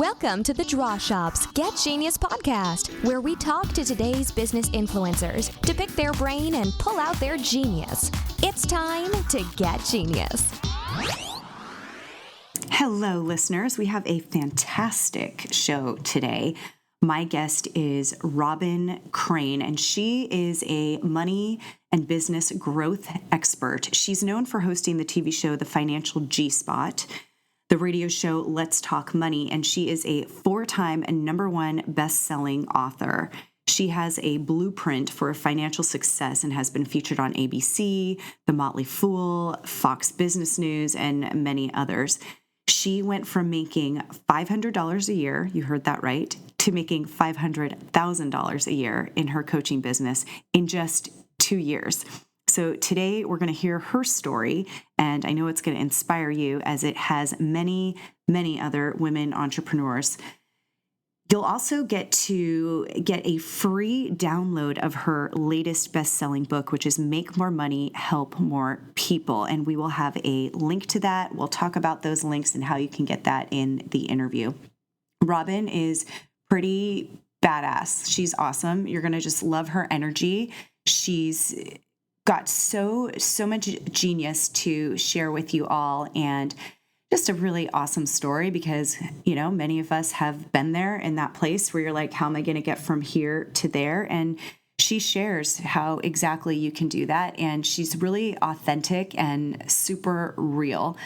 Welcome to the Draw Shop's Get Genius podcast, where we talk to today's business influencers to pick their brain and pull out their genius. It's time to get genius. Hello, listeners. We have a fantastic show today. My guest is Robyn Crane, and she is a money and business growth expert. She's known for hosting the TV show The Financial G-Spot, the radio show Let's Talk Money, and she is a 4-time and #1 best-selling author. She has a blueprint for financial success and has been featured on ABC, The Motley Fool, Fox Business News, and many others. She went from making $500 a year, you heard that right, to making $500,000 a year in her coaching business in just 2 years. So today we're going to hear her story, and I know it's going to inspire you as it has many, many other women entrepreneurs. You'll also get to get a free download of her latest best-selling book, which is Make More Money, Help More People. And we will have a link to that. We'll talk about those links and how you can get that in the interview. Robyn is pretty badass. She's awesome. You're going to just love her energy. She's got so much genius to share with you all, and just a really awesome story because, you know, many of us have been there in that place where you're like, how am I going to get from here to there? And she shares how exactly you can do that. And she's really authentic and super real.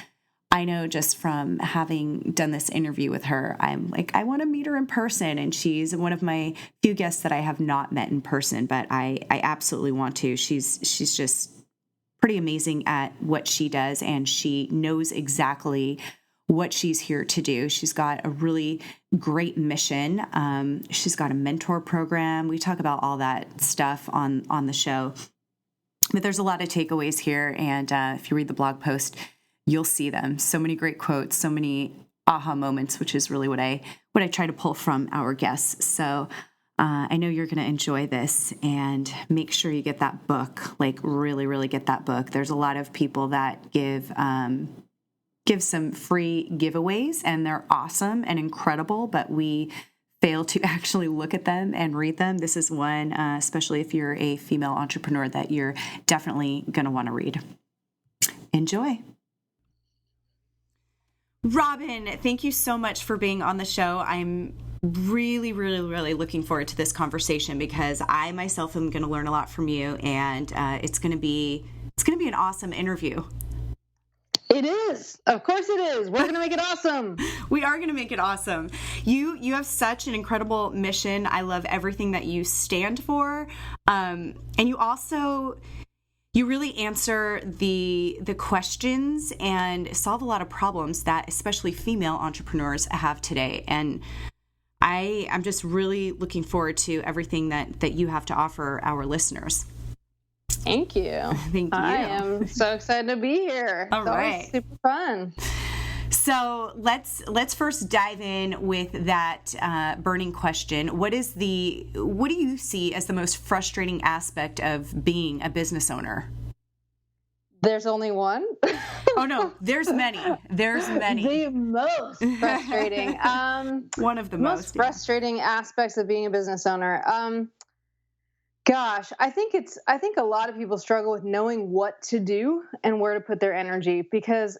I know just from having done this interview with her, I'm like, I want to meet her in person. And she's one of my few guests that I have not met in person, but I absolutely want to. She's just pretty amazing at what she does, and she knows exactly what she's here to do. She's got a really great mission. She's got a mentor program. We talk about all that stuff on the show, but there's a lot of takeaways here. And if you read the blog post, you'll see them. So many great quotes, so many aha moments, which is really what I try to pull from our guests. So I know you're going to enjoy this, and make sure you get that book, like really, really get that book. There's a lot of people that give some free giveaways, and they're awesome and incredible, but we fail to actually look at them and read them. This is one, especially if you're a female entrepreneur, that you're definitely going to want to read. Enjoy. Robyn, thank you so much for being on the show. I'm really, really, really looking forward to this conversation because I myself am going to learn a lot from you, and it's going to be an awesome interview. It is. Of course it is. We're going to make it awesome. We are going to make it awesome. You have such an incredible mission. I love everything that you stand for. And you really answer the questions and solve a lot of problems that especially female entrepreneurs have today. And I'm just really looking forward to everything that you have to offer our listeners. Thank you. Thank you. I am so excited to be here. All right. It's super fun. So let's first dive in with that burning question. What do you see as the most frustrating aspect of being a business owner? There's only one. Oh no, there's many. There's many. The most frustrating. One of the most frustrating aspects of being a business owner. Gosh, I think a lot of people struggle with knowing what to do and where to put their energy, because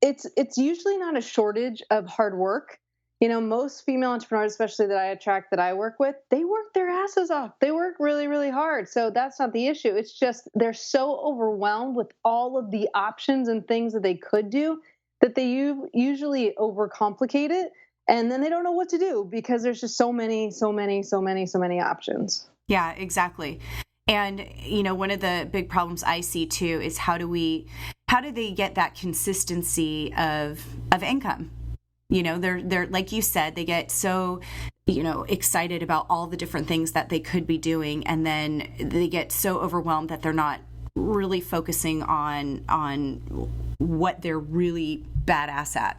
it's usually not a shortage of hard work. You know, most female entrepreneurs, especially that I attract, that I work with, they work their asses off. They work really, really hard. So that's not the issue. It's just they're so overwhelmed with all of the options and things that they could do that they usually overcomplicate it. And then they don't know what to do because there's just so many options. Yeah, exactly. And, you know, one of the big problems I see too is how do they get that consistency of income? You know, they're like you said, they get so, you know, excited about all the different things that they could be doing, and then they get so overwhelmed that they're not really focusing on what they're really badass at.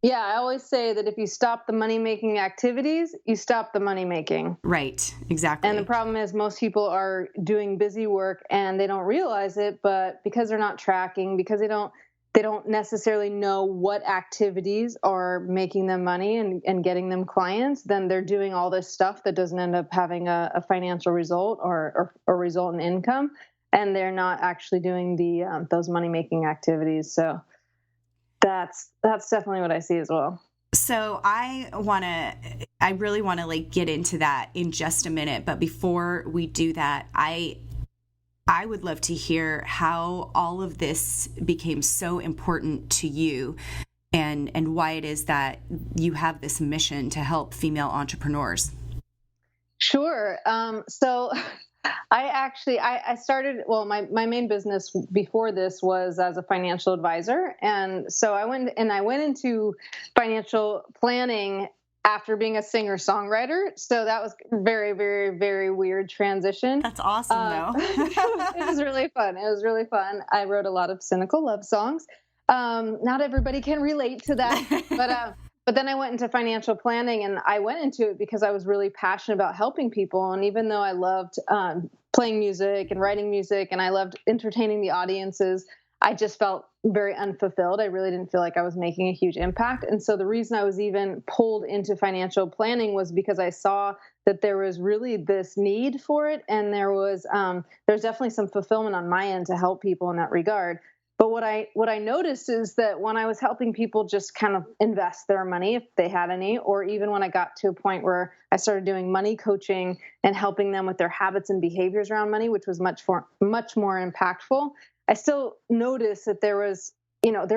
Yeah, I always say that if you stop the money-making activities, you stop the money-making. Right, exactly. And the problem is most people are doing busy work and they don't realize it, but because they're not tracking, because they don't they don't necessarily know what activities are making them money and getting them clients, then they're doing all this stuff that doesn't end up having a financial result or result in income. And they're not actually doing the those money making activities. So that's definitely what I see as well. So I really want to like get into that in just a minute. But before we do that, I would love to hear how all of this became so important to you and why it is that you have this mission to help female entrepreneurs. Sure. So I started, well, my main business before this was as a financial advisor. And so I went into financial planning after being a singer-songwriter. So that was very, very, very weird transition. That's awesome, though. It was really fun. It was really fun. I wrote a lot of cynical love songs. Not everybody can relate to that, but then I went into financial planning, and I went into it because I was really passionate about helping people. And even though I loved playing music and writing music, and I loved entertaining the audiences, I just felt very unfulfilled. I really didn't feel like I was making a huge impact. And so the reason I was even pulled into financial planning was because I saw that there was really this need for it. And there's definitely some fulfillment on my end to help people in that regard. But what I noticed is that when I was helping people just kind of invest their money, if they had any, or even when I got to a point where I started doing money coaching and helping them with their habits and behaviors around money, which was much more impactful, I still noticed that there's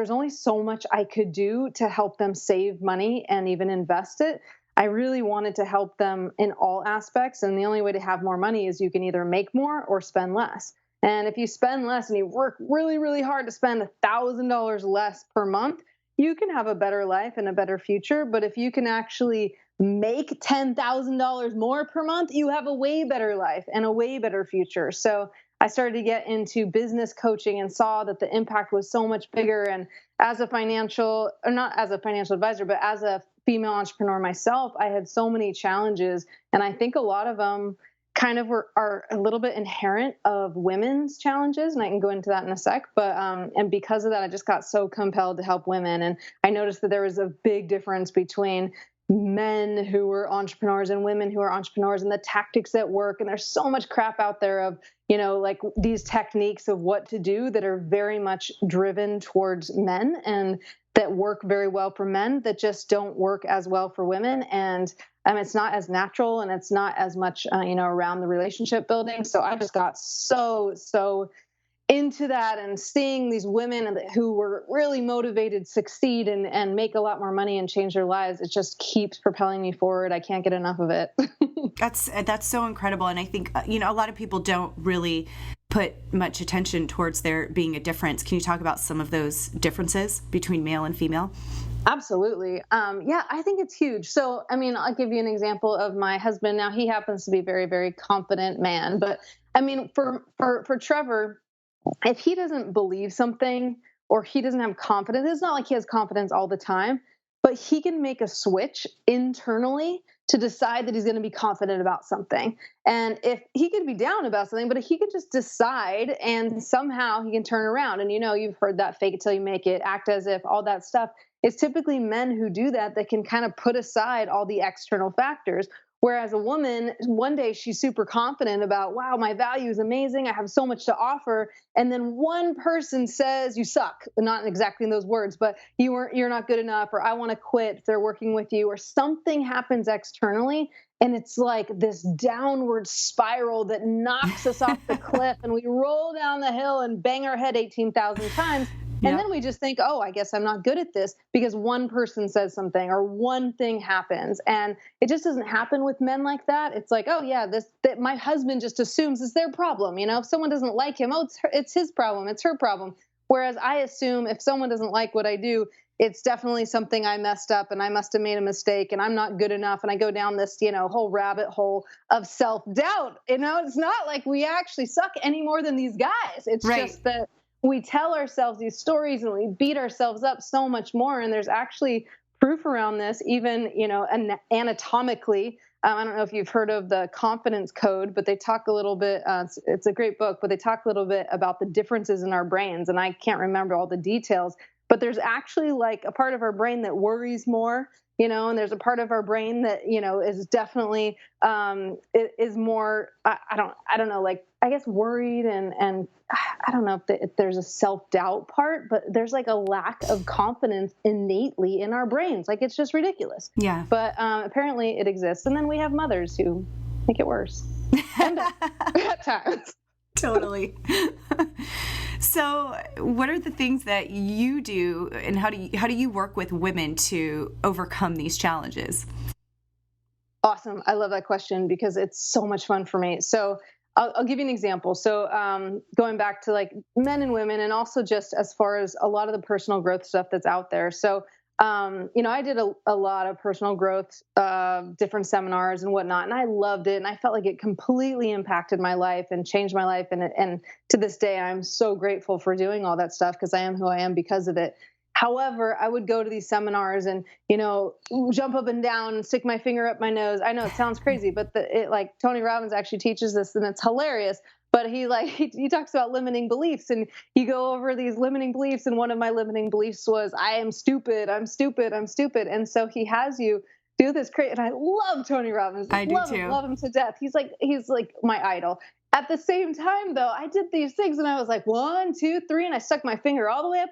only so much I could do to help them save money and even invest it. I really wanted to help them in all aspects. And the only way to have more money is you can either make more or spend less. And if you spend less and you work really, really hard to spend $1,000 less per month, you can have a better life and a better future. But if you can actually make $10,000 more per month, you have a way better life and a way better future. So I started to get into business coaching and saw that the impact was so much bigger. And as a not as a financial advisor, but as a female entrepreneur myself, I had so many challenges. And I think a lot of them kind of are a little bit inherent of women's challenges. And I can go into that in a sec. But and because of that, I just got so compelled to help women. And I noticed that there was a big difference between men who were entrepreneurs and women who are entrepreneurs and the tactics that work. And there's so much crap out there of, like these techniques of what to do that are very much driven towards men and that work very well for men that just don't work as well for women. And it's not as natural and it's not as much, around the relationship building. So I just got so into that and seeing these women who were really motivated succeed and make a lot more money and change their lives. It just keeps propelling me forward. I can't get enough of it. That's so incredible. And I think, a lot of people don't really put much attention towards there being a difference. Can you talk about some of those differences between male and female? Absolutely. I think it's huge. So, I'll give you an example of my husband. Now, he happens to be a very, very confident man. But for Trevor, if he doesn't believe something or he doesn't have confidence, it's not like he has confidence all the time, but he can make a switch internally to decide that he's going to be confident about something. And if he could be down about something, but if he could just decide and somehow he can turn around. And you've heard that fake it till you make it, act as if, all that stuff. It's typically men who do that can kind of put aside all the external factors. Whereas a woman, one day she's super confident about, wow, my value is amazing. I have so much to offer. And then one person says you suck, not exactly in those words, but you're not good enough, or I want to quit if they're working with you, or something happens externally. And it's like this downward spiral that knocks us off the cliff and we roll down the hill and bang our head 18,000 times. And then we just think, oh, I guess I'm not good at this because one person says something or one thing happens. And it just doesn't happen with men like that. It's like, oh, yeah, that my husband just assumes it's their problem. If someone doesn't like him, it's his problem. It's her problem. Whereas I assume if someone doesn't like what I do, it's definitely something I messed up and I must have made a mistake and I'm not good enough. And I go down this, whole rabbit hole of self-doubt. It's not like we actually suck any more than these guys. It's right. Just that we tell ourselves these stories and we beat ourselves up so much more. And there's actually proof around this, even, anatomically. I don't know if you've heard of the Confidence Code, but they talk a little bit, it's a great book, but they talk a little bit about the differences in our brains. And I can't remember all the details, but there's actually like a part of our brain that worries more, and there's a part of our brain that, is definitely, is more, I don't know, like, I guess worried and I don't know if there's a self-doubt part, but there's like a lack of confidence innately in our brains. Like, it's just ridiculous. Yeah. But apparently it exists. And then we have mothers who make it worse. And at times. Totally. So what are the things that you do, and how do you work with women to overcome these challenges? Awesome. I love that question because it's so much fun for me. So I'll give you an example. So going back to like men and women, and also just as far as a lot of the personal growth stuff that's out there. So, I did a lot of personal growth, different seminars and whatnot, and I loved it. And I felt like it completely impacted my life and changed my life. And to this day, I'm so grateful for doing all that stuff because I am who I am because of it. However, I would go to these seminars and, jump up and down and stick my finger up my nose. I know it sounds crazy, but like Tony Robbins actually teaches this and it's hilarious. But he talks about limiting beliefs, and you go over these limiting beliefs. And one of my limiting beliefs was, I am stupid. I'm stupid. I'm stupid. And so he has you do this crazy. And I love Tony Robbins. I do too. Love him to death. He's like my idol. At the same time, though, I did these things and I was like, 1, 2, 3, and I stuck my finger all the way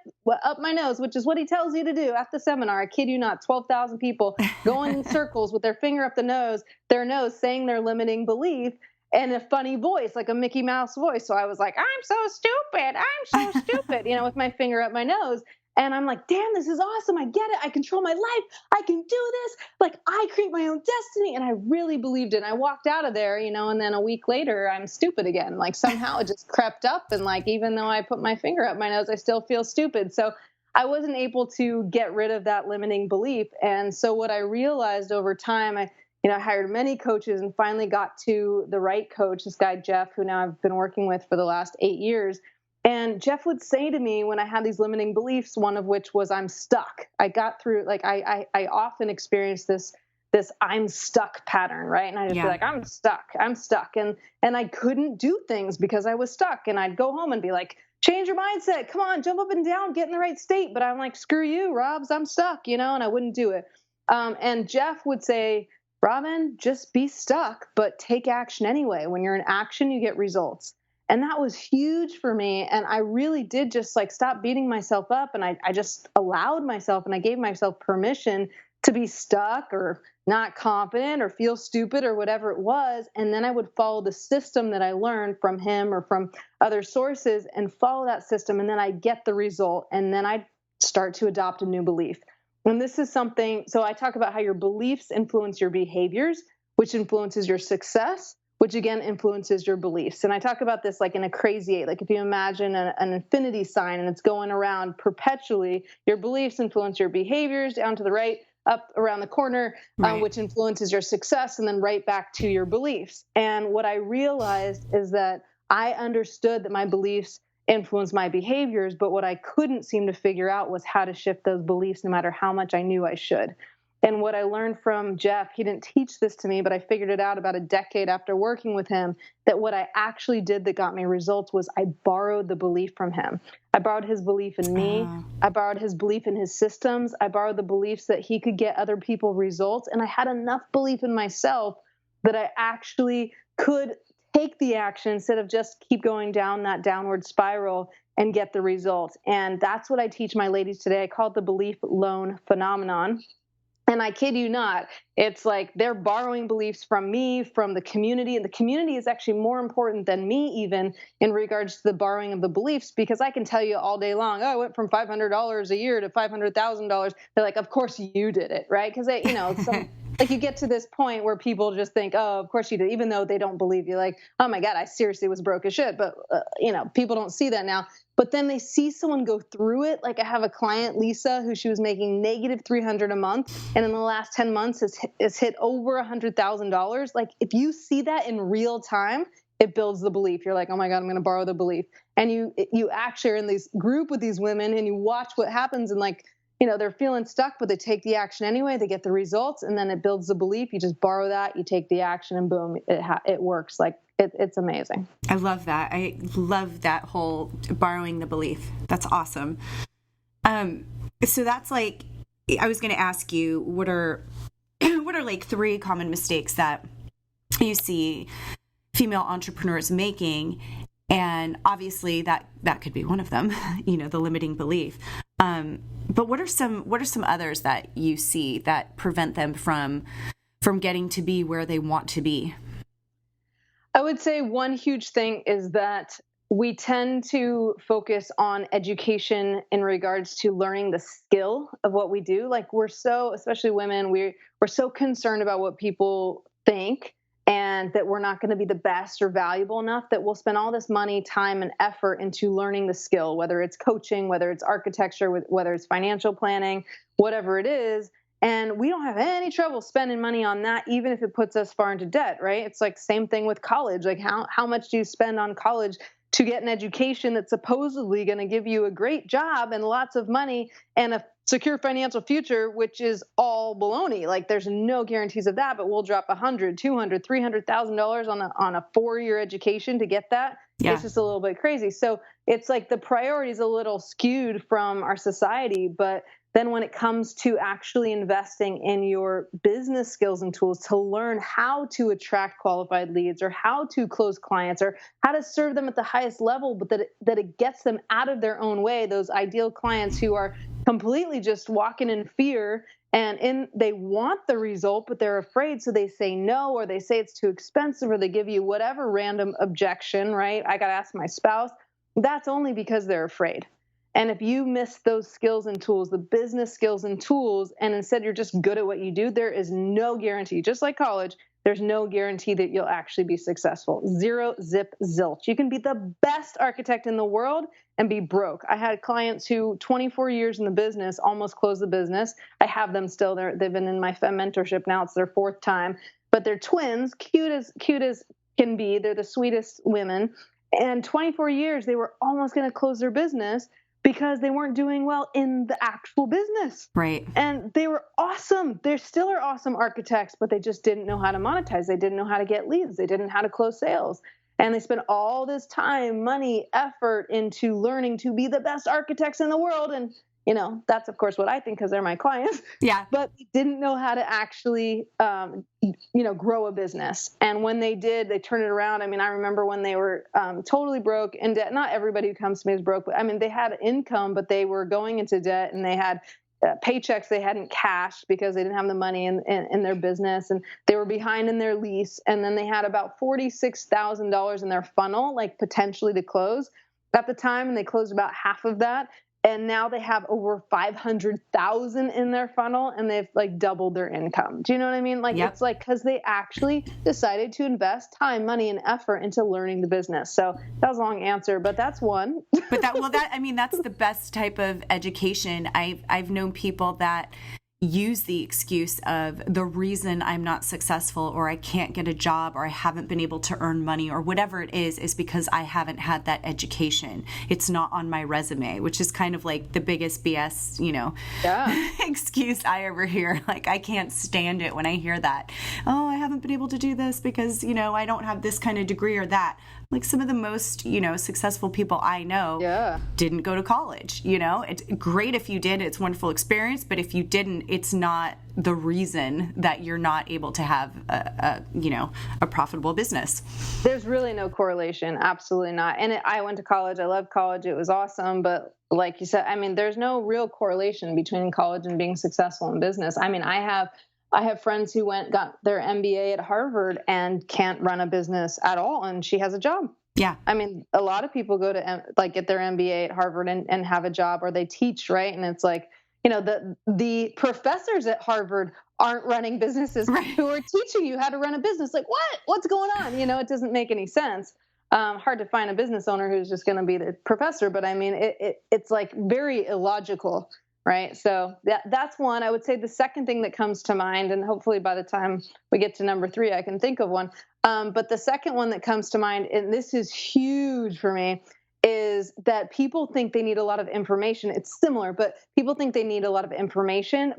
up my nose, which is what he tells you to do at the seminar. I kid you not, 12,000 people going in circles with their finger up their nose, saying their limiting belief in a funny voice, like a Mickey Mouse voice. So I was like, I'm so stupid. I'm so stupid, with my finger up my nose. And I'm like, damn, this is awesome. I get it. I control my life. I can do this. Like, I create my own destiny. And I really believed it. And I walked out of there, and then a week later, I'm stupid again. Like, somehow it just crept up. And like, even though I put my finger up my nose, I still feel stupid. So I wasn't able to get rid of that limiting belief. And so what I realized over time, I hired many coaches and finally got to the right coach, this guy, Jeff, who now I've been working with for the last 8 years. And Jeff would say to me when I had these limiting beliefs, one of which was I'm stuck. I got through, like, I often experience this I'm stuck pattern, right? And I just be like, I'm stuck. And I couldn't do things because I was stuck. And I'd go home and be like, change your mindset. Come on, jump up and down, get in the right state. But I'm like, screw you, Robs, I'm stuck, and I wouldn't do it. And Jeff would say, Robyn, just be stuck, but take action anyway. When you're in action, you get results. And that was huge for me. And I really did just like stop beating myself up. And I just allowed myself and I gave myself permission to be stuck or not confident or feel stupid or whatever it was. And then I would follow the system that I learned from him or from other sources and follow that system. And then I get the result. And then I start to adopt a new belief. And this is something, so I talk about how your beliefs influence your behaviors, which influences your success, which again influences your beliefs. And I talk about this like in a crazy 8, like if you imagine an infinity sign and it's going around perpetually, your beliefs influence your behaviors down to the right, up around the corner, right. Which influences your success, and then right back to your beliefs. And what I realized is that I understood that my beliefs influence my behaviors, but what I couldn't seem to figure out was how to shift those beliefs no matter how much I knew I should. And what I learned from Jeff, he didn't teach this to me, but I figured it out about a decade after working with him, that what I actually did that got me results was I borrowed the belief from him. I borrowed his belief in me. I borrowed his belief in his systems. I borrowed the beliefs that he could get other people results. And I had enough belief in myself that I actually could take the action instead of just keep going down that downward spiral and get the results. And that's what I teach my ladies today. I call it the belief loan phenomenon. And I kid you not, it's like they're borrowing beliefs from me, from the community. And the community is actually more important than me, even in regards to the borrowing of the beliefs, because I can tell you all day long, I went from $500 a year to $500,000. They're like, of course you did it, right? Because, like you get to this point where people just think, oh, of course you did, even though they don't believe you. Like, oh my God, I seriously was broke as shit. But, people don't see that now. But then they see someone go through it. Like I have a client, Lisa, who she was making negative $300 a month. And in the last 10 months has hit over $100,000. Like if you see that in real time, it builds the belief. You're like, oh my God, I'm going to borrow the belief. And you actually are in this group with these women and you watch what happens in like, they're feeling stuck, but they take the action anyway. They get the results, and then it builds the belief. You just borrow that, you take the action, and boom, it works. Like it's amazing. I love that. I love that whole borrowing the belief. That's awesome. So that's like, I was going to ask you, what are like 3 common mistakes that you see female entrepreneurs making? And obviously that could be one of them, the limiting belief. But what are some others that you see that prevent them from getting to be where they want to be? I would say one huge thing is that we tend to focus on education in regards to learning the skill of what we do. Like especially women, we're so concerned about what people think, and that we're not going to be the best or valuable enough that we'll spend all this money, time, and effort into learning the skill, whether it's coaching, whether it's architecture, whether it's financial planning, whatever it is. And we don't have any trouble spending money on that, even if it puts us far into debt, right? It's like same thing with college. Like how much do you spend on college to get an education that's supposedly going to give you a great job and lots of money and a secure financial future, which is all baloney. Like there's no guarantees of that, but we'll drop $100,000, $200,000, $300,000 on a 4-year education to get that. Yeah. It's just a little bit crazy. So it's like the priority is a little skewed from our society, but then when it comes to actually investing in your business skills and tools to learn how to attract qualified leads or how to close clients or how to serve them at the highest level, but that it gets them out of their own way, those ideal clients who are completely just walking in fear and they want the result, but they're afraid. So they say no, or they say it's too expensive, or they give you whatever random objection, right? I got to ask my spouse. That's only because they're afraid. And if you miss those skills and tools, the business skills and tools, and instead you're just good at what you do, there is no guarantee. Just like college, there's no guarantee that you'll actually be successful. Zero, zip, zilch. You can be the best architect in the world and be broke. I had clients who 24 years in the business almost closed the business. I have them still. They've been in my Fem mentorship now. It's their 4th time. But they're twins, cute as can be. They're the sweetest women. And 24 years, they were almost going to close their business because they weren't doing well in the actual business. Right. And they were awesome. They still are awesome architects, but they just didn't know how to monetize. They didn't know how to get leads. They didn't know how to close sales. And they spent all this time, money, effort into learning to be the best architects in the world. And, that's of course what I think because they're my clients. Yeah. But they didn't know how to actually, grow a business. And when they did, they turned it around. I mean, I remember when they were totally broke in debt. Not everybody who comes to me is broke, but I mean, they had income, but they were going into debt, and they had paychecks they hadn't cashed because they didn't have the money in their business, and they were behind in their lease. And then they had about $46,000 in their funnel, like potentially to close at the time. And they closed about half of that. And now they have over 500,000 in their funnel, and they've like doubled their income. Do you know what I mean? Like, Yep. It's like, because they actually decided to invest time, money, and effort into learning the business. So that was a long answer, but that's one. But that's the best type of education. I've known people that use the excuse of the reason I'm not successful, or I can't get a job, or I haven't been able to earn money, or whatever it is because I haven't had that education. It's not on my resume, which is kind of like the biggest BS, excuse I ever hear. Like, I can't stand it when I hear that. Oh, I haven't been able to do this because, I don't have this kind of degree or that. Like, some of the most, successful people I know didn't go to college. It's great if you did. It's a wonderful experience. But if you didn't, it's not the reason that you're not able to have a profitable business. There's really no correlation. Absolutely not. And I went to college. I loved college. It was awesome. But like you said, I mean, there's no real correlation between college and being successful in business. I mean, I have friends who got their MBA at Harvard and can't run a business at all, and she has a job. Yeah. I mean, a lot of people go to get their MBA at Harvard and have a job, or they teach, right? And it's like, the professors at Harvard aren't running businesses who are teaching you how to run a business. Like, what's going on? It doesn't make any sense. Hard to find a business owner who's just going to be the professor, but I mean, it's like very illogical. Right. So that's one. I would say the second thing that comes to mind, and hopefully by the time we get to number 3, I can think of one. But the second one that comes to mind, and this is huge for me, is that people think they need a lot of information. It's similar, but people think they need a lot of information,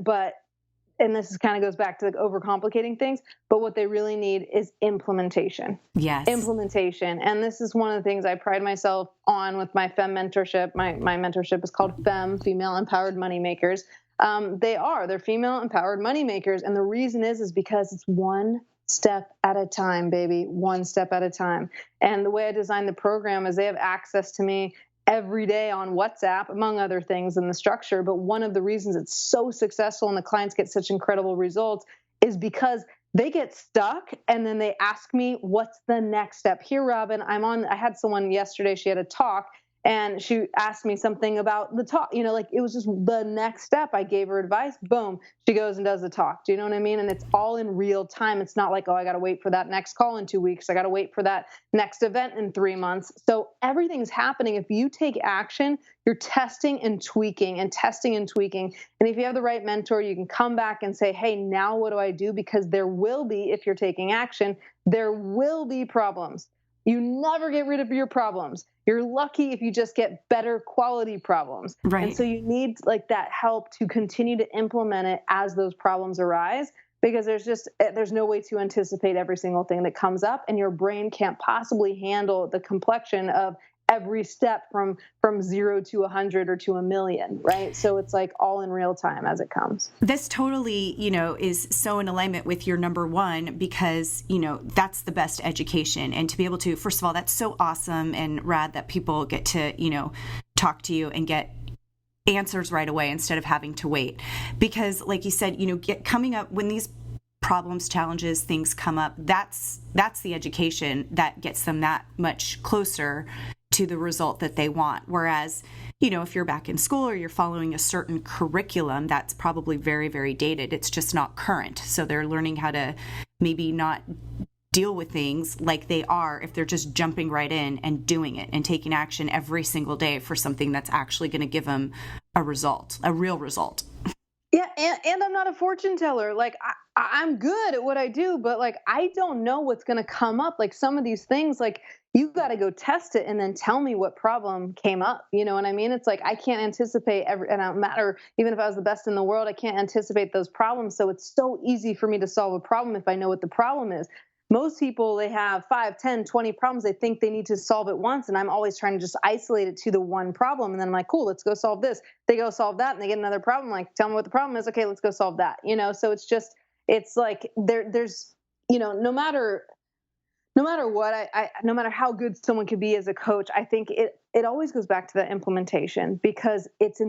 and this kind of goes back to like overcomplicating things, but what they really need is implementation. Yes. Implementation. And this is one of the things I pride myself on with my FEM mentorship. My mentorship is called FEM, Female Empowered Moneymakers. They're female empowered moneymakers. And the reason is because it's one step at a time, baby, one step at a time. And the way I designed the program is they have access to me every day on WhatsApp, among other things in the structure. But one of the reasons it's so successful and the clients get such incredible results is because they get stuck and then they ask me, what's the next step? Here, Robyn, I had someone yesterday, she had a talk and she asked me something about the talk, like it was just the next step. I gave her advice, boom, she goes and does the talk. Do you know what I mean? And it's all in real time. It's not like, oh, I got to wait for that next call in 2 weeks. I got to wait for that next event in 3 months. So everything's happening. If you take action, you're testing and tweaking and testing and tweaking. And if you have the right mentor, you can come back and say, hey, now what do I do? Because there will be, if you're taking action, there will be problems. You never get rid of your problems. You're lucky if you just get better quality problems. Right. And so you need like that help to continue to implement it as those problems arise, because there's no way to anticipate every single thing that comes up, and your brain can't possibly handle the complexion of every step from 0 to 100 or to 1,000,000, right? So it's like all in real time as it comes. This totally, is so in alignment with your number one, because, that's the best education. And to be able to, first of all, that's so awesome and rad that people get to, talk to you and get answers right away instead of having to wait. Because like you said, coming up when these problems, challenges, things come up, that's the education that gets them that much closer to the result that they want. Whereas, if you're back in school or you're following a certain curriculum, that's probably very, very dated. It's just not current. So they're learning how to maybe not deal with things like they are if they're just jumping right in and doing it and taking action every single day for something that's actually going to give them a result, a real result. Yeah, and I'm not a fortune teller. Like I'm good at what I do, but like I don't know what's going to come up. Like some of these things, like you got to go test it and then tell me what problem came up. You know what I mean? It's like I can't anticipate and it don't matter. Even if I was the best in the world, I can't anticipate those problems. So it's so easy for me to solve a problem if I know what the problem is. Most people, they have 5, 10, 20 problems. They think they need to solve it once. And I'm always trying to just isolate it to the one problem. And then I'm like, cool, let's go solve this. They go solve that and they get another problem. Like, tell me what the problem is. Okay, let's go solve that. So it's like there's, no matter what, no matter how good someone could be as a coach, I think it always goes back to the implementation, because it's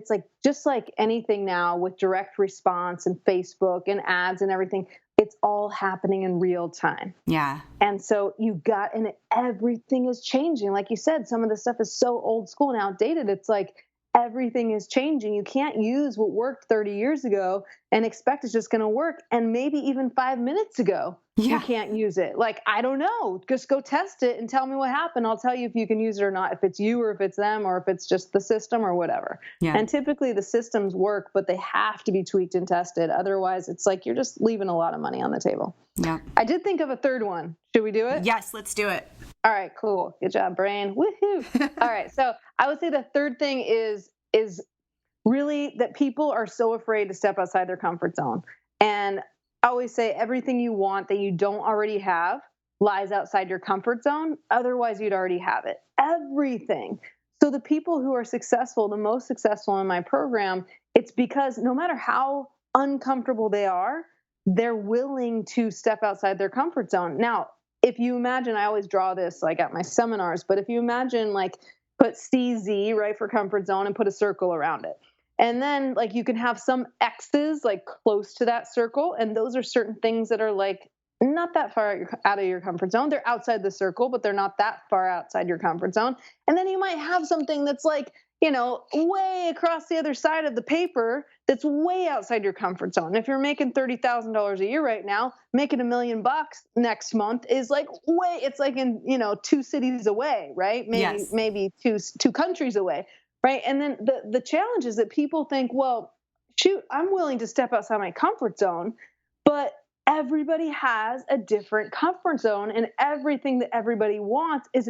like, just like anything now with direct response and Facebook and ads and everything, it's all happening in real time. Yeah. And so and everything is changing. Like you said, some of the stuff is so old school and outdated. It's like everything is changing. You can't use what worked 30 years ago and expect it's just going to work. And maybe even 5 minutes ago, you can't use it. Like, I don't know. Just go test it and tell me what happened. I'll tell you if you can use it or not, if it's you or if it's them or if it's just the system or whatever. Yeah. And typically the systems work, but they have to be tweaked and tested. Otherwise, it's like you're just leaving a lot of money on the table. Yeah. I did think of a third one. Should we do it? Yes, let's do it. All right, cool. Good job, brain. Woohoo. All right. So I would say the third thing is really that people are so afraid to step outside their comfort zone. And I always say everything you want that you don't already have lies outside your comfort zone. Otherwise, you'd already have it. Everything. So the people who are successful, the most successful in my program, it's because no matter how uncomfortable they are, they're willing to step outside their comfort zone. Now, if you imagine, I always draw this like at my seminars, but if you imagine like put CZ, right, for comfort zone and put a circle around it. And then like you can have some X's like close to that circle. And those are certain things that are like not that far out of your comfort zone. They're outside the circle, but they're not that far outside your comfort zone. And then you might have something that's like, way across the other side of the paper that's way outside your comfort zone. And if you're making $30,000 a year right now, making $1 million next month is like it's like in, 2 cities away, right? Maybe two countries away. Right. And then the challenge is that people think, well, shoot, I'm willing to step outside my comfort zone, but everybody has a different comfort zone, and everything that everybody wants is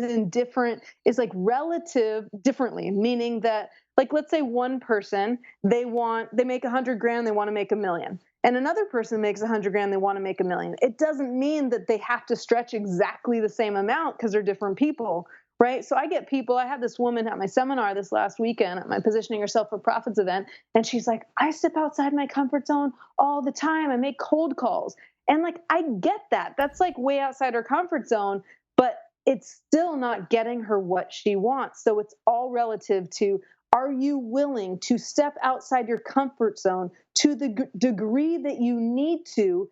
like relative differently, meaning that, like, let's say one person, they make 100 grand, they want to make 1 million. And another person makes 100 grand, they want to make 1 million. It doesn't mean that they have to stretch exactly the same amount because they're different people, right? So I had this woman at my seminar this last weekend at my Positioning Yourself for Profits event. And she's like, I step outside my comfort zone all the time. I make cold calls. And like, I get that. That's like way outside her comfort zone, but it's still not getting her what she wants. So it's all relative to, are you willing to step outside your comfort zone to the degree that you need to?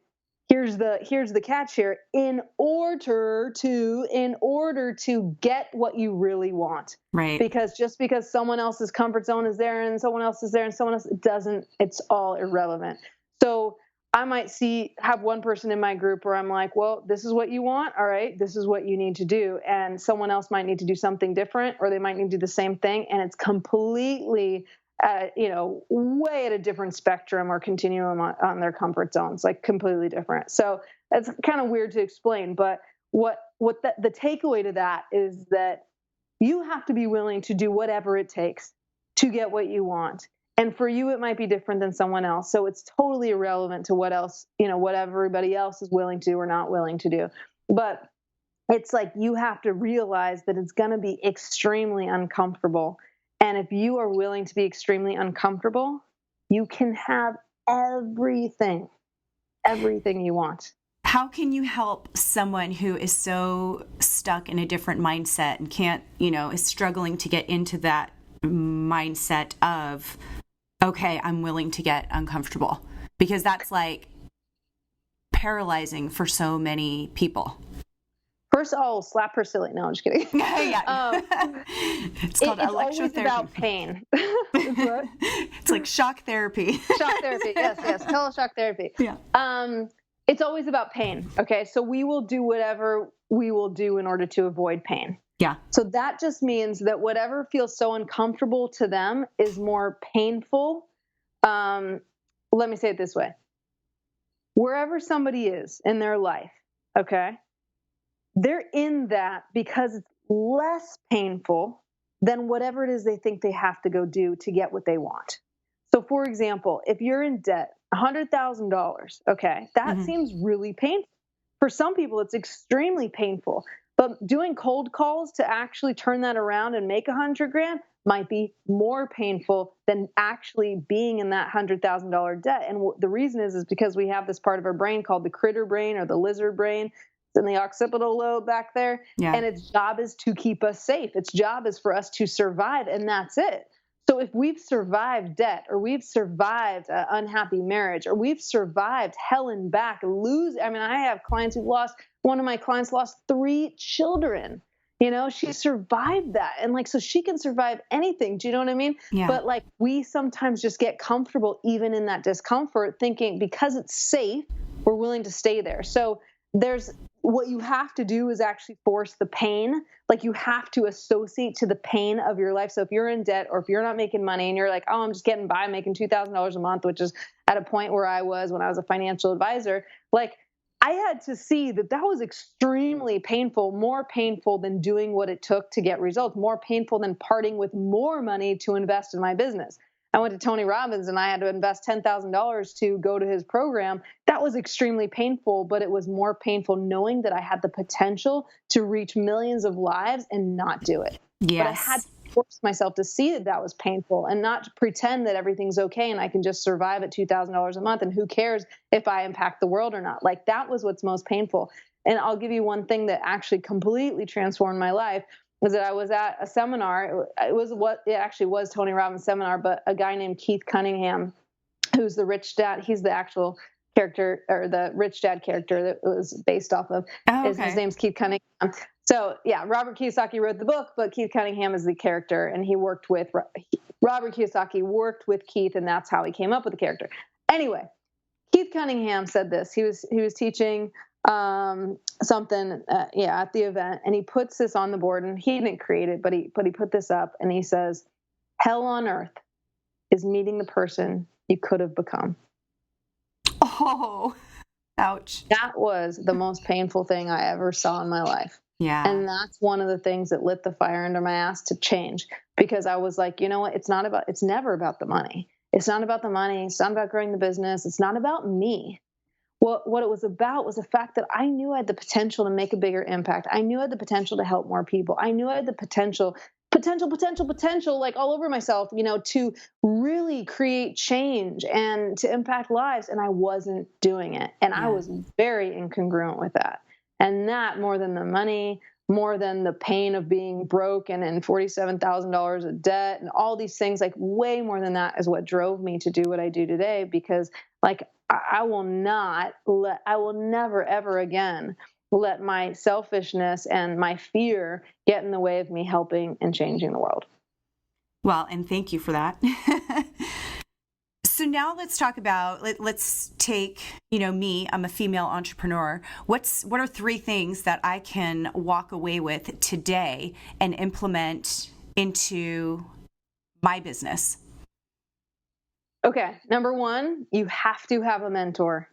Here's the catch here: in order to get what you really want. Right. Because just because someone else's comfort zone is there and someone else is there and someone else doesn't, it's all irrelevant. So I might have one person in my group where I'm like, well, this is what you want. All right, this is what you need to do. And someone else might need to do something different, or they might need to do the same thing. And it's completely, way at a different spectrum or continuum on their comfort zones, like completely different. So it's kind of weird to explain. But the takeaway to that is that you have to be willing to do whatever it takes to get what you want. And for you, it might be different than someone else. So it's totally irrelevant to what everybody else is willing to or not willing to do. But it's like, you have to realize that it's going to be extremely uncomfortable. And if you are willing to be extremely uncomfortable, you can have everything you want. How can you help someone who is so stuck in a different mindset and can't, is struggling to get into that mindset of, okay, I'm willing to get uncomfortable? Because that's like paralyzing for so many people. First, I'll slap her silly. No, I'm just kidding. Yeah. It's called electrotherapy. It's always about pain. It's like shock therapy. Shock therapy. Yes. Teleshock therapy. Yeah. It's always about pain. Okay. So we will do whatever we will do in order to avoid pain. Yeah. So that just means that whatever feels so uncomfortable to them is more painful. Let me say it this way. Wherever somebody is in their life, okay, they're in that because it's less painful than whatever it is they think they have to go do to get what they want. So for example, if you're in debt, $100,000, okay, that seems really painful. For some people, it's extremely painful. But doing cold calls to actually turn that around and make 100 grand might be more painful than actually being in that $100,000 debt. And the reason is because we have this part of our brain called the critter brain or the lizard brain. It's in the occipital lobe back there. Yeah. And its job is to keep us safe. Its job is for us to survive, and that's it. So if we've survived debt, or we've survived an unhappy marriage, or we've survived hell and back, I have clients one of my clients lost 3 children. She survived that. And so she can survive anything. Do you know what I mean? Yeah. But we sometimes just get comfortable even in that discomfort, thinking because it's safe, we're willing to stay there. So what you have to do is actually force the pain. You have to associate to the pain of your life. So if you're in debt, or if you're not making money and you're like, oh, I'm just getting by making $2,000 a month, which is at a point where I was when I was a financial advisor, I had to see that was extremely painful, more painful than doing what it took to get results, more painful than parting with more money to invest in my business. I went to Tony Robbins and I had to invest $10,000 to go to his program. That was extremely painful, but it was more painful knowing that I had the potential to reach millions of lives and not do it. Yes. But I had to force myself to see that was painful and not to pretend that everything's okay and I can just survive at $2,000 a month and who cares if I impact the world or not. That was what's most painful. And I'll give you one thing that actually completely transformed my life. Was that I was at a seminar. It actually was Tony Robbins' seminar, but a guy named Keith Cunningham, who's the rich dad. He's the actual character, or the rich dad character that it was based off of. Oh, okay. His name's Keith Cunningham. So yeah, Robert Kiyosaki wrote the book, but Keith Cunningham is the character, and Robert Kiyosaki worked with Keith, and that's how he came up with the character. Anyway, Keith Cunningham said this. He was teaching something at the event, and he puts this on the board, and he didn't create it, but he put this up, and he says, hell on earth is meeting the person you could have become. Oh, Ouch. That was the most painful thing I ever saw in my life. Yeah. And that's one of the things that lit the fire under my ass to change, because I was like, you know what? It's never about the money. It's not about the money. It's not about growing the business. It's not about me. What it was about was the fact that I knew I had the potential to make a bigger impact. I knew I had the potential to help more people. I knew I had the potential, like all over myself, to really create change and to impact lives. And I wasn't doing it. And I Yeah. was very incongruent with that. And that, more than the money, more than the pain of being broke and in $47,000 of debt and all these things, like way more than that, is what drove me to do what I do today. Because like, I will never, ever again let my selfishness and my fear get in the way of me helping and changing the world. Well, and thank you for that. So now let's talk about, let's take, me, I'm a female entrepreneur. What are 3 things that I can walk away with today and implement into my business? Okay. Number 1, you have to have a mentor.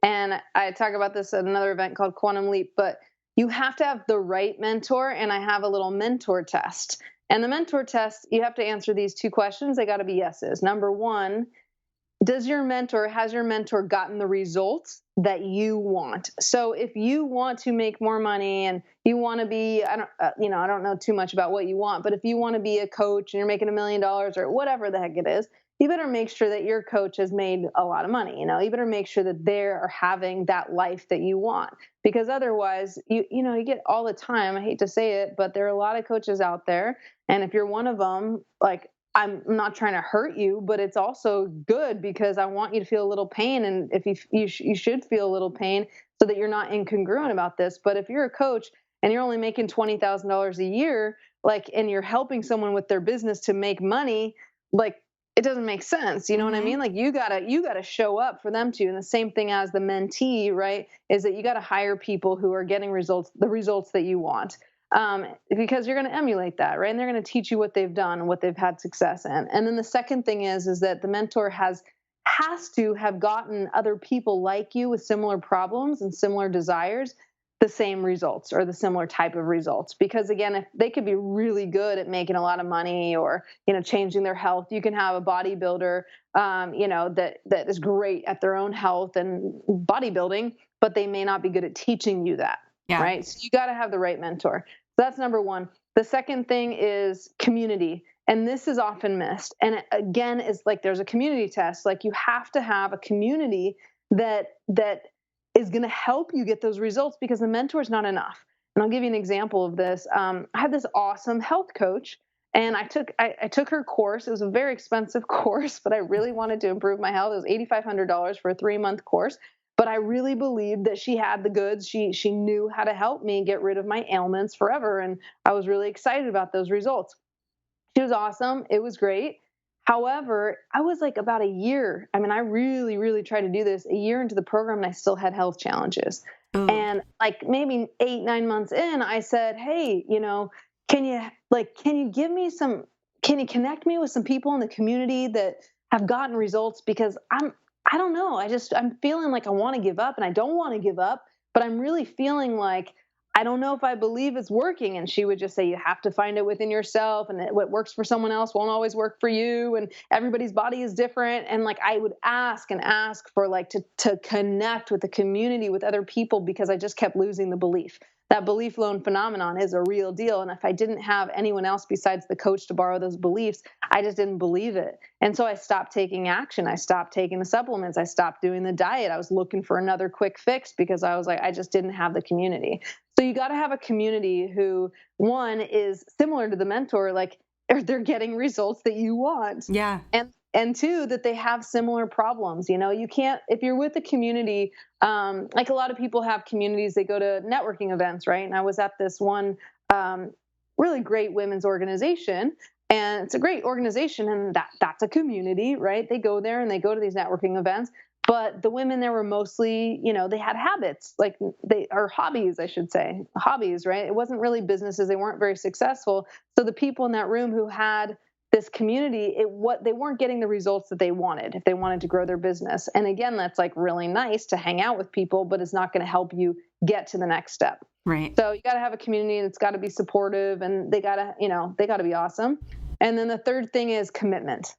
And I talk about this at another event called Quantum Leap, but you have to have the right mentor. And I have a little mentor test. And the mentor test, you have to answer these 2 questions. They got to be yeses. Number 1, has your mentor gotten the results that you want? So if you want to make more money and you want to be, I don't know too much about what you want, but if you want to be a coach and you're making $1 million or whatever the heck it is, you better make sure that your coach has made a lot of money. You better make sure that they're having that life that you want, because otherwise you get all the time. I hate to say it, but there are a lot of coaches out there. And if you're one of them, like, I'm not trying to hurt you, but it's also good because I want you to feel a little pain. And if you should feel a little pain so that you're not incongruent about this. But if you're a coach and you're only making $20,000 a year, like, and you're helping someone with their business to make money, like, it doesn't make sense. You know what I mean? Like, you gotta show up for them too. And the same thing as the mentee, right? Is that you got to hire people who are getting the results that you want. Because you're going to emulate that, right? And they're going to teach you what they've done and what they've had success in. And then the second thing is that the mentor has to have gotten other people like you with similar problems and similar desires the same results or the similar type of results. Because again, if they could be really good at making a lot of money or, changing their health, you can have a bodybuilder, that is great at their own health and bodybuilding, but they may not be good at teaching you that. Yeah. Right. So you got to have the right mentor. So that's number 1. The second thing is community. And this is often missed. And it, again, is like, there's a community test. Like, you have to have a community that is going to help you get those results, because the mentor is not enough. And I'll give you an example of this. I had this awesome health coach, and I took her course. It was a very expensive course, but I really wanted to improve my health. It was $8,500 for a 3-month course. But I really believed that she had the goods. She knew how to help me get rid of my ailments forever. And I was really excited about those results. She was awesome. It was great. However, I was like about a year. I mean, I really, really tried to do this a year into the program, and I still had health challenges. Ooh. And like maybe 8-9 months in, I said, hey, can you connect me with some people in the community that have gotten results? Because I don't know. I'm feeling like I want to give up, and I don't want to give up, but I'm really feeling like I don't know if I believe it's working. And she would just say, you have to find it within yourself, and what works for someone else won't always work for you. And everybody's body is different. And like, I would ask for like to connect with the community, with other people, because I just kept losing the belief. That belief loan phenomenon is a real deal. And if I didn't have anyone else besides the coach to borrow those beliefs, I just didn't believe it. And so I stopped taking action. I stopped taking the supplements. I stopped doing the diet. I was looking for another quick fix because I was like, I just didn't have the community. So you got to have a community who, one, is similar to the mentor, like they're getting results that you want. Yeah. And 2, that they have similar problems. You can't, if you're with a community, like a lot of people have communities, they go to networking events, right? And I was at this one really great women's organization, and it's a great organization, and that's a community, right? They go there and they go to these networking events. But the women there were mostly, they had habits, like or hobbies, I should say, hobbies, right? It wasn't really businesses. They weren't very successful. So the people in that room who had this community, what they weren't getting the results that they wanted if they wanted to grow their business. And again, that's like really nice to hang out with people, but it's not going to help you get to the next step. Right. So you got to have a community that's got to be supportive, and they got to be awesome. And then the third thing is commitment.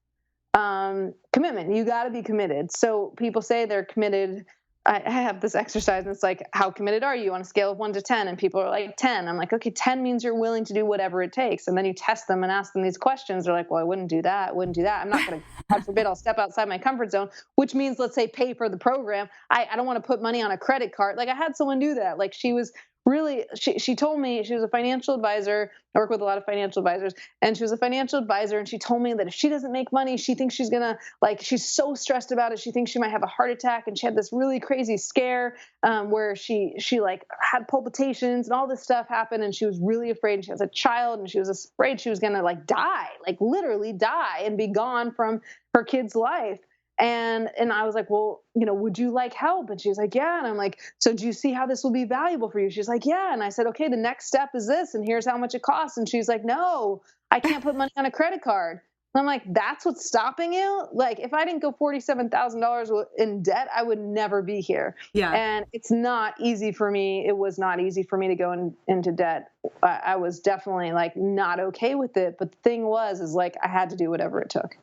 Commitment. You got to be committed. So people say they're committed. I have this exercise, and it's like, how committed are you on a scale of 1 to 10? And people are like 10. I'm like, okay, 10 means you're willing to do whatever it takes. And then you test them and ask them these questions. They're like, well, I wouldn't do that. I'm not going to, God forbid, I'll step outside my comfort zone, which means, let's say, pay for the program. I don't want to put money on a credit card. Like, I had someone do that. Like, she was really, she told me, she was a financial advisor. I work with a lot of financial advisors, and she was a financial advisor. And she told me that if she doesn't make money, she thinks she's going to, like, she's so stressed about it. She thinks she might have a heart attack. And she had this really crazy scare where she like had palpitations and all this stuff happened. And she was really afraid. And she has a child, and she was afraid she was going to like die, like literally die and be gone from her kid's life. And I was like, well, would you like help? And she's like, yeah. And I'm like, so do you see how this will be valuable for you? She's like, yeah. And I said, okay, the next step is this, and here's how much it costs. And she's like, no, I can't put money on a credit card. And I'm like, that's what's stopping you? Like, if I didn't go $47,000 in debt, I would never be here. Yeah. And it's not easy for me. It was not easy for me to go into debt. I was definitely like not okay with it. But the thing is like, I had to do whatever it took.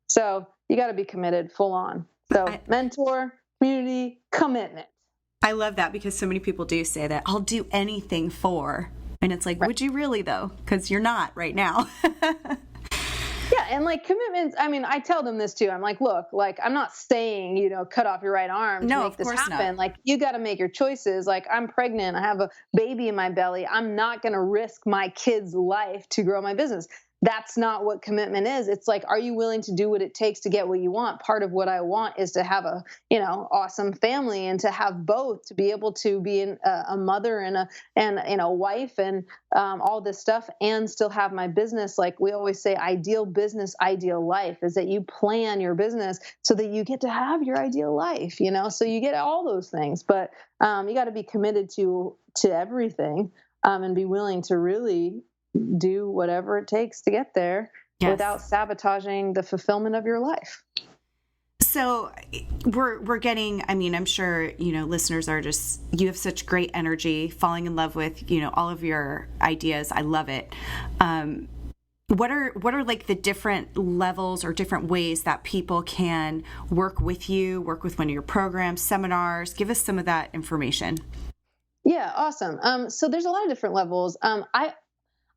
So you got to be committed full on. So mentor, community, commitment. I love that, because so many people do say that, I'll do anything for. And it's like, right. Would you really though? Because you're not right now. Yeah. And like commitments, I mean, I tell them this too. I'm like, look, like, I'm not saying, cut off your right arm to make this happen. Not. Like, you got to make your choices. Like, I'm pregnant. I have a baby in my belly. I'm not going to risk my kid's life to grow my business. That's not what commitment is. It's like, are you willing to do what it takes to get what you want? Part of what I want is to have a, awesome family, and to have both, to be able to be a mother and a wife and all this stuff, and still have my business. Like we always say, ideal business, ideal life, is that you plan your business so that you get to have your ideal life, so you get all those things. But you got to be committed to everything, and be willing to really do whatever it takes to get there. Yes. Without sabotaging the fulfillment of your life. So we're getting, I mean, I'm sure, listeners are just, you have such great energy, falling in love with, all of your ideas. I love it. What are like the different levels or different ways that people can work with you, work with one of your programs, seminars? Give us some of that information. Yeah, awesome. So there's a lot of different levels.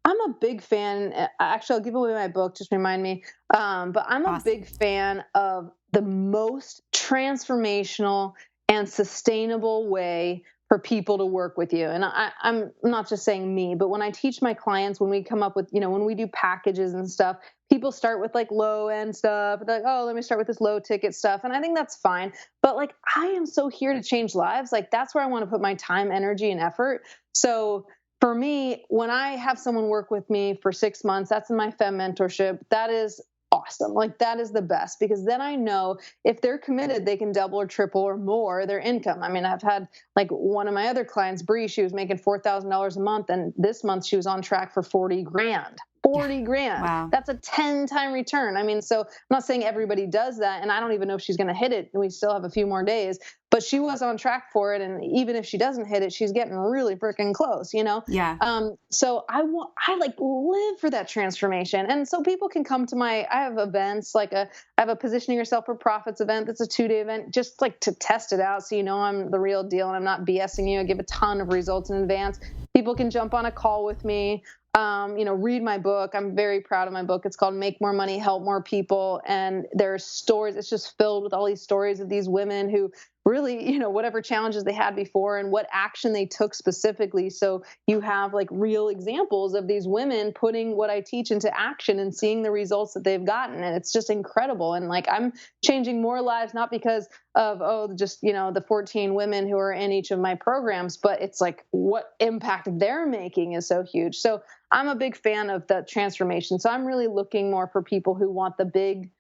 I'm a big fan. Actually, I'll give away my book. Just remind me. But I'm a big fan of the most transformational and sustainable way for people to work with you. And I'm not just saying me, but when I teach my clients, when we come up with, when we do packages and stuff, people start with like low end stuff. They're like, oh, let me start with this low ticket stuff. And I think that's fine. But like, I am so here to change lives. Like, that's where I want to put my time, energy, and effort. So for me, when I have someone work with me for 6 months, that's in my Fem mentorship. That is awesome. Like, that is the best, because then I know if they're committed, they can double or triple or more their income. I mean, I've had like one of my other clients, Bree, she was making $4,000 a month. And this month she was on track for 40 grand. 40 grand. Wow. That's a 10-time return. I mean, so I'm not saying everybody does that, and I don't even know if she's going to hit it, and we still have a few more days, but she was on track for it. And even if she doesn't hit it, she's getting really freaking close, Yeah. So I like live for that transformation. And so people can come to I have events, I have a Positioning Yourself for Profits event. That's a 2-day event, just like to test it out. So, I'm the real deal and I'm not BSing you. I give a ton of results in advance. People can jump on a call with me. Read my book. I'm very proud of my book. It's called Make More Money, Help More People. And there's stories. It's just filled with all these stories of these women who really, whatever challenges they had before and what action they took specifically. So you have like real examples of these women putting what I teach into action and seeing the results that they've gotten. And it's just incredible. And like, I'm changing more lives, not because of, the 14 women who are in each of my programs, but it's like what impact they're making is so huge. So I'm a big fan of the transformation. So I'm really looking more for people who want the big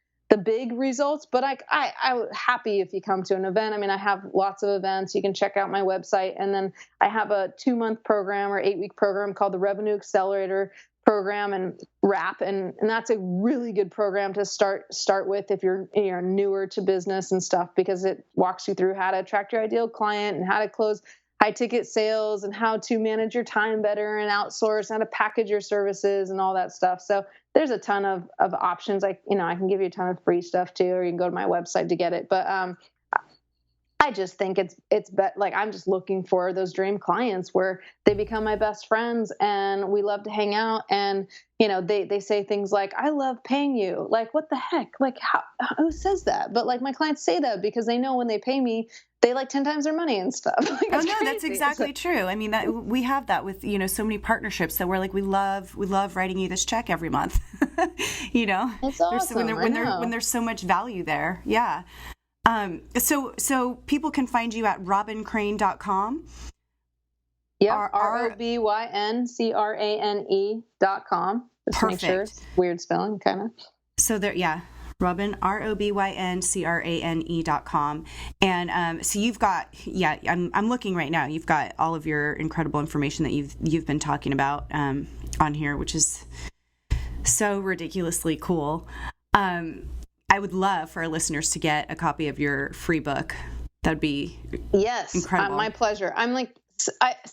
results, but I'm happy if you come to an event. I mean, I have lots of events. You can check out my website. And then I have a 2-month program or 8-week program called the Revenue Accelerator program and wrap, and that's a really good program to start with if you're newer to business and stuff, because it walks you through how to attract your ideal client and how to close high ticket sales and how to manage your time better and outsource, how to package your services and all that stuff. So there's a ton of options. I can give you a ton of free stuff too, or you can go to my website to get it. But I just think like I'm just looking for those dream clients where they become my best friends and we love to hang out, and they say things like, "I love paying you." Like, what the heck? Like, who says that? But like, my clients say that because they know when they pay me, they like 10 times their money and stuff. Like, oh no, that's exactly true. I mean, that we have that with so many partnerships that we're like, we love writing you this check every month. It's awesome. when there's so much value there. Yeah. So people can find you at robyncrane.com. Yeah, ROBYNCRANE.com. Just Perfect. make sure it's weird spelling, kind of. So there, yeah, Robyn, ROBYNCRANE.com. And so you've got, I'm looking right now. You've got all of your incredible information that you've been talking about on here, which is so ridiculously cool. I would love for our listeners to get a copy of your free book. That'd be incredible. My pleasure. I'm like,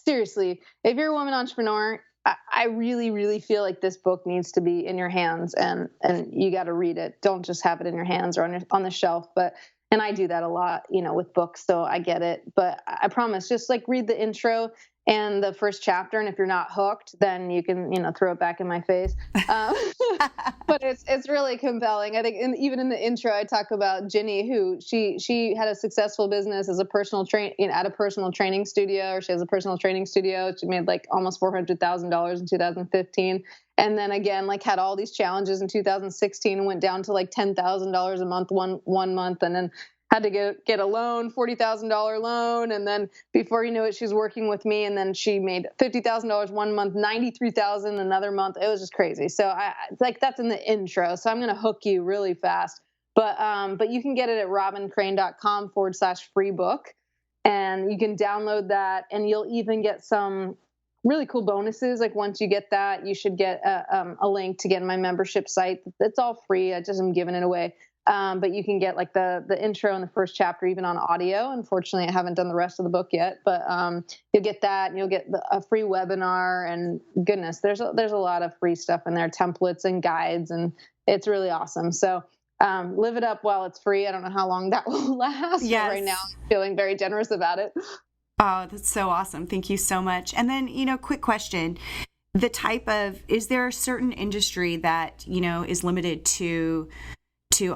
seriously, if you're a woman entrepreneur, I really, really feel like this book needs to be in your hands, and you got to read it. Don't just have it in your hands or on the shelf. And I do that a lot, with books, so I get it. But I promise, just like read the intro and the first chapter, and if you're not hooked, then you can, throw it back in my face. But it's really compelling. I think even in the intro, I talk about Ginny, who she had a successful business as a personal at a personal training studio, or she has a personal training studio. She made like almost $400,000 in 2015. And then again, like had all these challenges in 2016 and went down to like $10,000 a month, one month, and then had to get a loan, $40,000 loan. And then before you knew it, she's working with me. And then she made $50,000 one month, $93,000 another month. It was just crazy. So that's in the intro. So I'm going to hook you really fast. But you can get it at robyncrane.com/free book. And you can download that, and you'll even get some really cool bonuses. Like once you get that, you should get a link to get in my membership site. It's all free. I just am giving it away. But you can get like the intro and the first chapter even on audio. Unfortunately, I haven't done the rest of the book yet, but you'll get that, and you'll get a free webinar, and goodness, there's a lot of free stuff in there, templates and guides, and it's really awesome. So live it up while it's free. I don't know how long that will last. Yes. But right now, I'm feeling very generous about it. Oh, that's so awesome. Thank you so much. And then, quick question. Is there a certain industry that, is limited to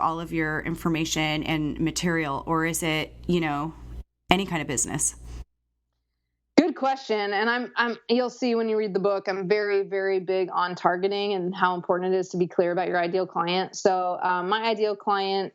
all of your information and material, or is it, any kind of business? Good question. And you'll see when you read the book, I'm very, very big on targeting and how important it is to be clear about your ideal client. So my ideal client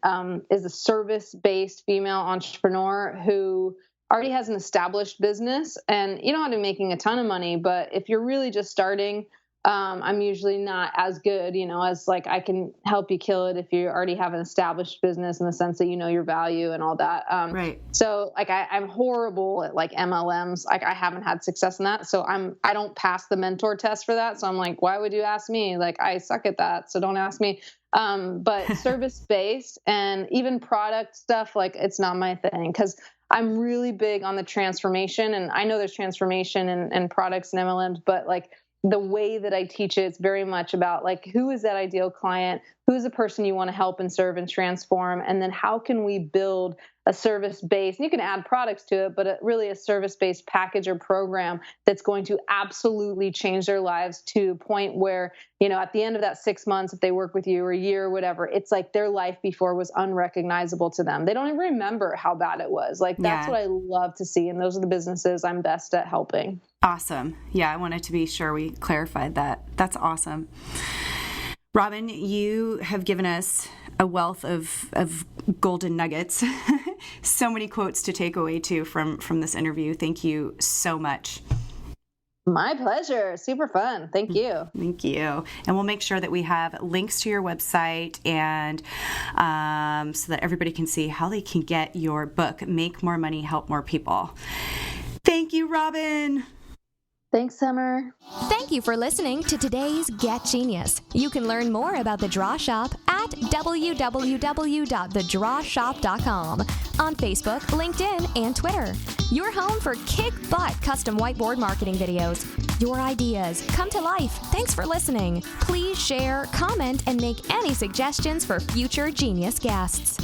is a service-based female entrepreneur who already has an established business, and you don't have to be making a ton of money, but if you're really just starting, I'm usually not as good, as like I can help you kill it if you already have an established business in the sense that you know your value and all that. Right. So like I'm horrible at like MLMs. Like I haven't had success in that. So I don't pass the mentor test for that. So I'm like, why would you ask me? Like I suck at that. So don't ask me. But service-based and even product stuff, like it's not my thing, because I'm really big on the transformation. And I know there's transformation and products and MLMs, but like the way that I teach it, it's very much about like, who is that ideal client? Who is the person you want to help and serve and transform? And then how can we build a service-based, and you can add products to it, but really a service-based package or program that's going to absolutely change their lives to a point where, at the end of that 6 months, if they work with you, or a year or whatever, it's like their life before was unrecognizable to them. They don't even remember how bad it was. Like that's what I love to see. And those are the businesses I'm best at helping. Awesome. Yeah, I wanted to be sure we clarified that. That's awesome. Robyn, you have given us a wealth of golden nuggets. So many quotes to take away too from this interview. Thank you so much. My pleasure. Super fun. Thank you. Thank you. And we'll make sure that we have links to your website, and so that everybody can see how they can get your book, Make More Money, Help More People. Thank you, Robyn. Thanks, Summer. Thank you for listening to today's Get Genius. You can learn more about The Draw Shop at www.thedrawshop.com on Facebook, LinkedIn, and Twitter. Your home for kick-butt custom whiteboard marketing videos. Your ideas come to life. Thanks for listening. Please share, comment, and make any suggestions for future Genius guests.